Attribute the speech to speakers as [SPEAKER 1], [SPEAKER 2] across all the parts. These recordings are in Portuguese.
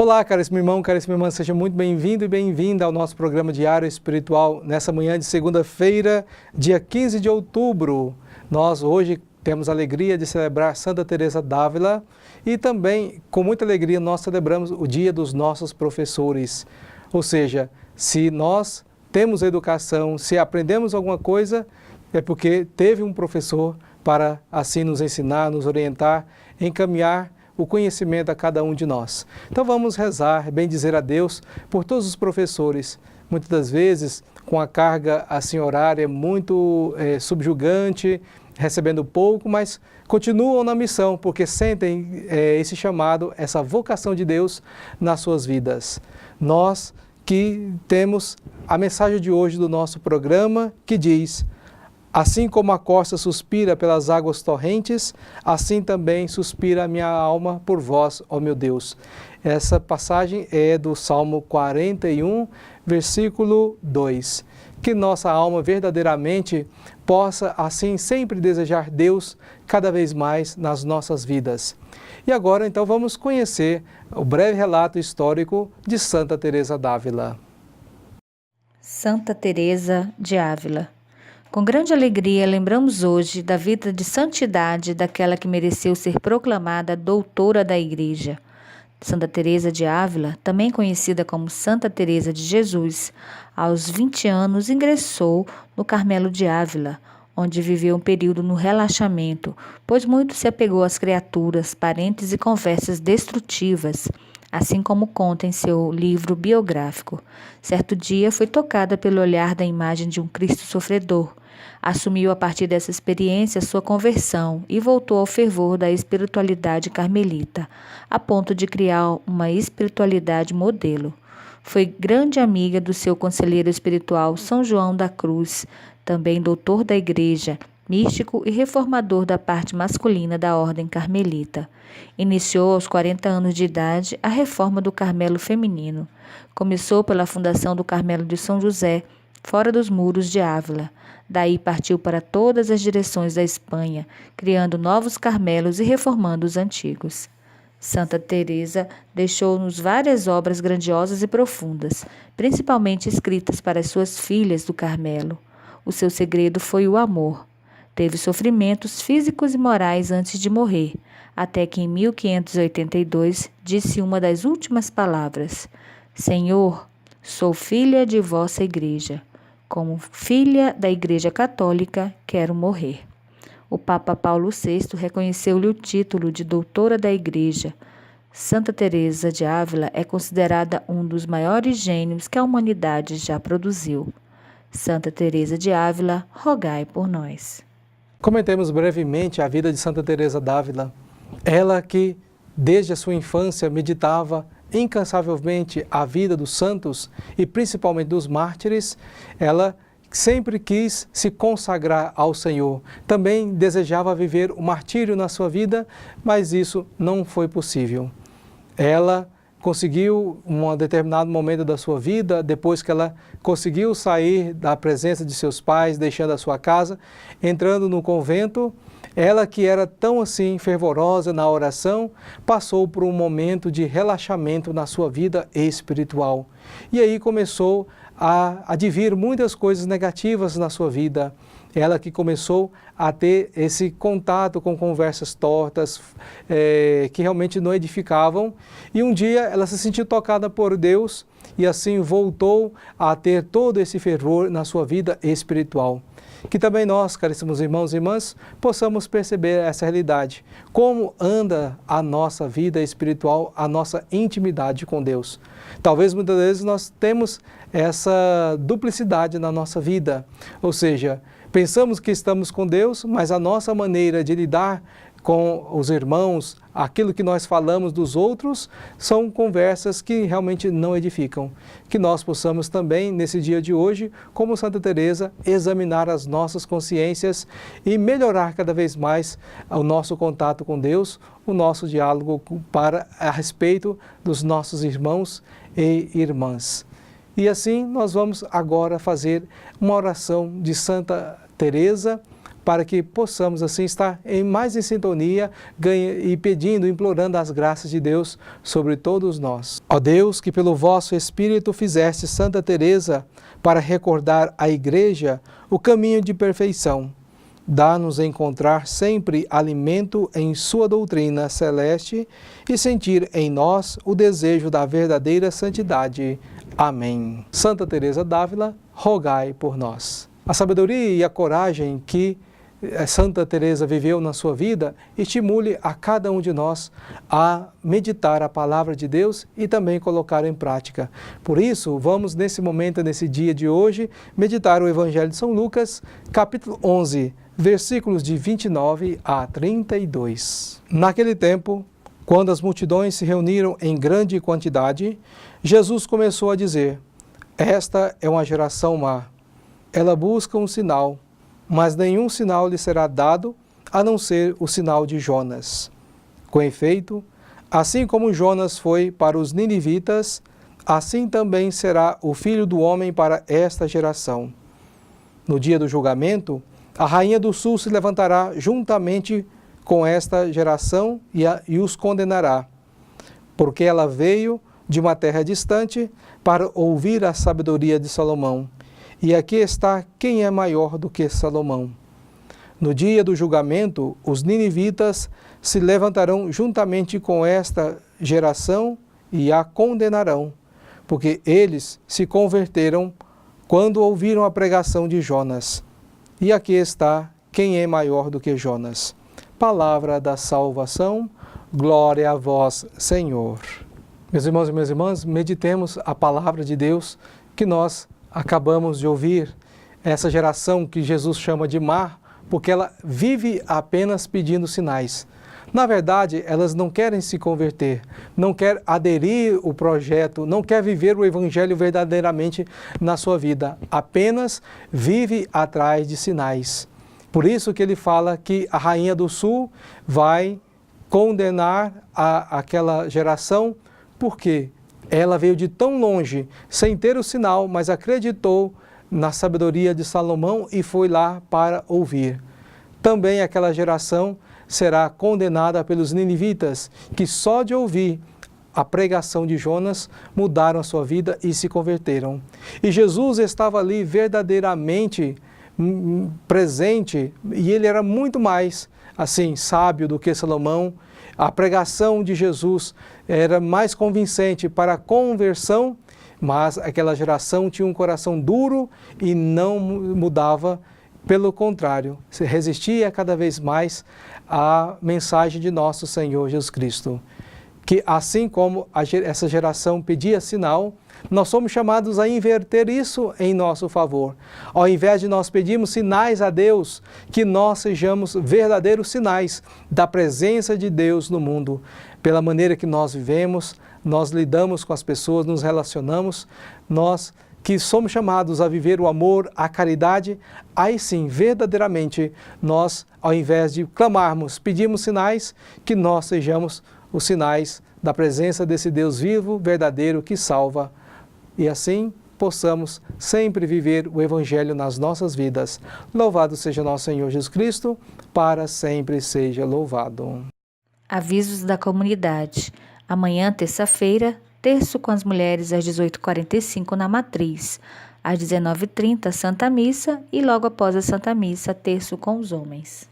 [SPEAKER 1] Olá, caríssimo irmão, caríssima irmã, seja muito bem-vindo e bem-vinda ao nosso programa diário espiritual nessa manhã de segunda-feira, dia 15 de outubro. Nós hoje temos a alegria de celebrar Santa Teresa d'Ávila e também, com muita alegria, nós celebramos o dia dos nossos professores. Ou seja, se nós temos educação, se aprendemos alguma coisa, é porque teve um professor para assim nos ensinar, nos orientar, encaminhar o conhecimento a cada um de nós. Então vamos rezar, bendizer a Deus por todos os professores, muitas das vezes com a carga assim horária muito subjugante, recebendo pouco, mas continuam na missão, porque sentem esse chamado, essa vocação de Deus nas suas vidas. Nós que temos a mensagem de hoje do nosso programa que diz: assim como a costa suspira pelas águas torrentes, assim também suspira a minha alma por vós, ó meu Deus. Essa passagem é do Salmo 41, versículo 2. Que nossa alma verdadeiramente possa, assim, sempre desejar Deus cada vez mais nas nossas vidas. E agora, então, vamos conhecer o breve relato histórico de Santa Teresa d'Ávila.
[SPEAKER 2] Santa Teresa de Ávila. Com grande alegria, lembramos hoje da vida de santidade daquela que mereceu ser proclamada doutora da Igreja. Santa Teresa de Ávila, também conhecida como Santa Teresa de Jesus, aos 20 anos ingressou no Carmelo de Ávila, onde viveu um período no relaxamento, pois muito se apegou às criaturas, parentes e conversas destrutivas, assim como conta em seu livro biográfico. Certo dia foi tocada pelo olhar da imagem de um Cristo sofredor. Assumiu a partir dessa experiência sua conversão e voltou ao fervor da espiritualidade carmelita, a ponto de criar uma espiritualidade modelo. Foi grande amiga do seu conselheiro espiritual São João da Cruz, também doutor da Igreja, místico e reformador da parte masculina da ordem carmelita. Iniciou aos 40 anos de idade a reforma do Carmelo feminino. Começou pela fundação do Carmelo de São José, fora dos muros de Ávila. Daí partiu para todas as direções da Espanha, criando novos carmelos e reformando os antigos. Santa Teresa deixou-nos várias obras grandiosas e profundas, principalmente escritas para as suas filhas do Carmelo. O seu segredo foi o amor. Teve sofrimentos físicos e morais antes de morrer, até que em 1582 disse uma das últimas palavras: Senhor, sou filha de vossa Igreja. Como filha da Igreja Católica, quero morrer. O Papa Paulo VI reconheceu-lhe o título de doutora da Igreja. Santa Teresa de Ávila é considerada um dos maiores gênios que a humanidade já produziu. Santa Teresa de Ávila, rogai por nós.
[SPEAKER 1] Comentemos brevemente a vida de Santa Teresa d'Ávila. Ela que, desde a sua infância, meditava incansavelmente a vida dos santos e principalmente dos mártires, ela sempre quis se consagrar ao Senhor. Também desejava viver o martírio na sua vida, mas isso não foi possível. Ela conseguiu, em um determinado momento da sua vida, depois que ela conseguiu sair da presença de seus pais, deixando a sua casa, entrando no convento, ela que era tão assim fervorosa na oração, passou por um momento de relaxamento na sua vida espiritual. E aí começou a advir muitas coisas negativas na sua vida. Ela que começou a ter esse contato com conversas tortas, que realmente não edificavam. E um dia ela se sentiu tocada por Deus e assim voltou a ter todo esse fervor na sua vida espiritual. Que também nós, caríssimos irmãos e irmãs, possamos perceber essa realidade. Como anda a nossa vida espiritual, a nossa intimidade com Deus. Talvez muitas vezes nós temos essa duplicidade na nossa vida. Ou seja, pensamos que estamos com Deus, mas a nossa maneira de lidar com os irmãos, aquilo que nós falamos dos outros, são conversas que realmente não edificam. Que nós possamos também, nesse dia de hoje, como Santa Teresa, examinar as nossas consciências e melhorar cada vez mais o nosso contato com Deus, o nosso diálogo a respeito dos nossos irmãos e irmãs. E assim nós vamos agora fazer uma oração de Santa Teresa, para que possamos assim estar mais em sintonia e pedindo, implorando as graças de Deus sobre todos nós. Ó Deus, que pelo vosso Espírito fizeste Santa Teresa para recordar à Igreja o caminho de perfeição, dá-nos a encontrar sempre alimento em sua doutrina celeste e sentir em nós o desejo da verdadeira santidade. Amém. Santa Teresa d'Ávila, rogai por nós. A sabedoria e a coragem que Santa Teresa viveu na sua vida estimule a cada um de nós a meditar a palavra de Deus e também colocar em prática. Por isso, vamos nesse momento, nesse dia de hoje, meditar o Evangelho de São Lucas, capítulo 11, versículos de 29 a 32. Naquele tempo, quando as multidões se reuniram em grande quantidade, Jesus começou a dizer: esta é uma geração má. Ela busca um sinal, mas nenhum sinal lhe será dado, a não ser o sinal de Jonas. Com efeito, assim como Jonas foi para os ninivitas, assim também será o Filho do Homem para esta geração. No dia do julgamento, a rainha do sul se levantará juntamente com esta geração e os condenará, porque ela veio de uma terra distante para ouvir a sabedoria de Salomão. E aqui está quem é maior do que Salomão. No dia do julgamento, os ninivitas se levantarão juntamente com esta geração e a condenarão, porque eles se converteram quando ouviram a pregação de Jonas. E aqui está quem é maior do que Jonas. Palavra da salvação, glória a vós, Senhor. Meus irmãos e minhas irmãs, meditemos a palavra de Deus que nós acabamos de ouvir. Essa geração que Jesus chama de má, porque ela vive apenas pedindo sinais. Na verdade, elas não querem se converter, não querem aderir ao projeto, não querem viver o Evangelho verdadeiramente na sua vida. Apenas vive atrás de sinais. Por isso que ele fala que a rainha do sul vai condenar aquela geração, porque ela veio de tão longe, sem ter o sinal, mas acreditou na sabedoria de Salomão e foi lá para ouvir. Também aquela geração será condenada pelos ninivitas, que só de ouvir a pregação de Jonas mudaram a sua vida e se converteram. E Jesus estava ali verdadeiramente presente, e ele era muito mais assim sábio do que Salomão. A pregação de Jesus era mais convincente para a conversão, mas aquela geração tinha um coração duro e não mudava, pelo contrário, se resistia cada vez mais à mensagem de nosso Senhor Jesus Cristo. Que assim como essa geração pedia sinal, nós somos chamados a inverter isso em nosso favor. Ao invés de nós pedirmos sinais a Deus, que nós sejamos verdadeiros sinais da presença de Deus no mundo. Pela maneira que nós vivemos, nós lidamos com as pessoas, nos relacionamos, nós que somos chamados a viver o amor, a caridade, aí sim, verdadeiramente, nós, ao invés de clamarmos, pedimos sinais, que nós sejamos os sinais da presença desse Deus vivo, verdadeiro, que salva. E assim possamos sempre viver o Evangelho nas nossas vidas. Louvado seja nosso Senhor Jesus Cristo, para sempre seja louvado.
[SPEAKER 2] Avisos da comunidade. Amanhã, terça-feira, terço com as mulheres às 18h45 na Matriz. Às 19h30, Santa Missa e logo após a Santa Missa, terço com os homens.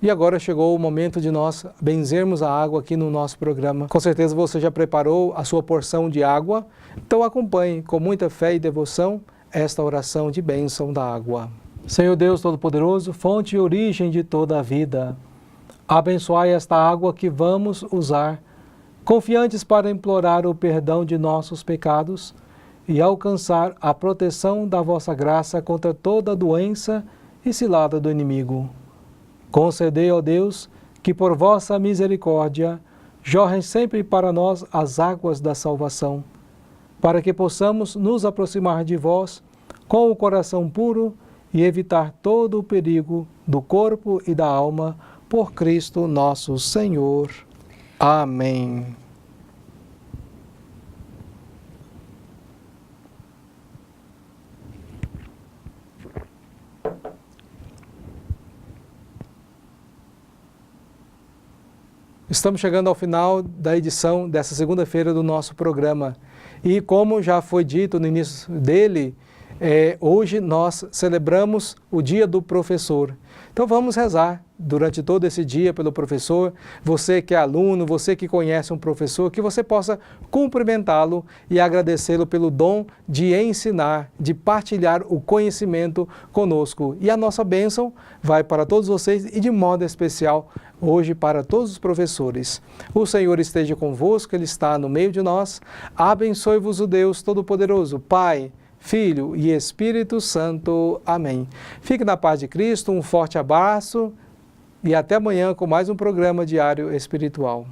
[SPEAKER 1] E agora chegou o momento de nós benzermos a água aqui no nosso programa. Com certeza você já preparou a sua porção de água, então acompanhe com muita fé e devoção esta oração de bênção da água. Senhor Deus Todo-Poderoso, fonte e origem de toda a vida, abençoai esta água que vamos usar, confiantes para implorar o perdão de nossos pecados e alcançar a proteção da vossa graça contra toda doença e cilada do inimigo. Concedei, ó Deus, que por vossa misericórdia jorrem sempre para nós as águas da salvação, para que possamos nos aproximar de vós com o coração puro e evitar todo o perigo do corpo e da alma, por Cristo nosso Senhor. Amém. Estamos chegando ao final da edição dessa segunda-feira do nosso programa. E como já foi dito no início dele, hoje nós celebramos o Dia do Professor. Então vamos rezar durante todo esse dia pelo professor, você que é aluno, você que conhece um professor, que você possa cumprimentá-lo e agradecê-lo pelo dom de ensinar, de partilhar o conhecimento conosco. E a nossa bênção vai para todos vocês e de modo especial hoje para todos os professores. O Senhor esteja convosco, Ele está no meio de nós. Abençoe-vos o Deus Todo-Poderoso, Pai, Filho e Espírito Santo. Amém. Fique na paz de Cristo, um forte abraço e até amanhã com mais um programa diário espiritual.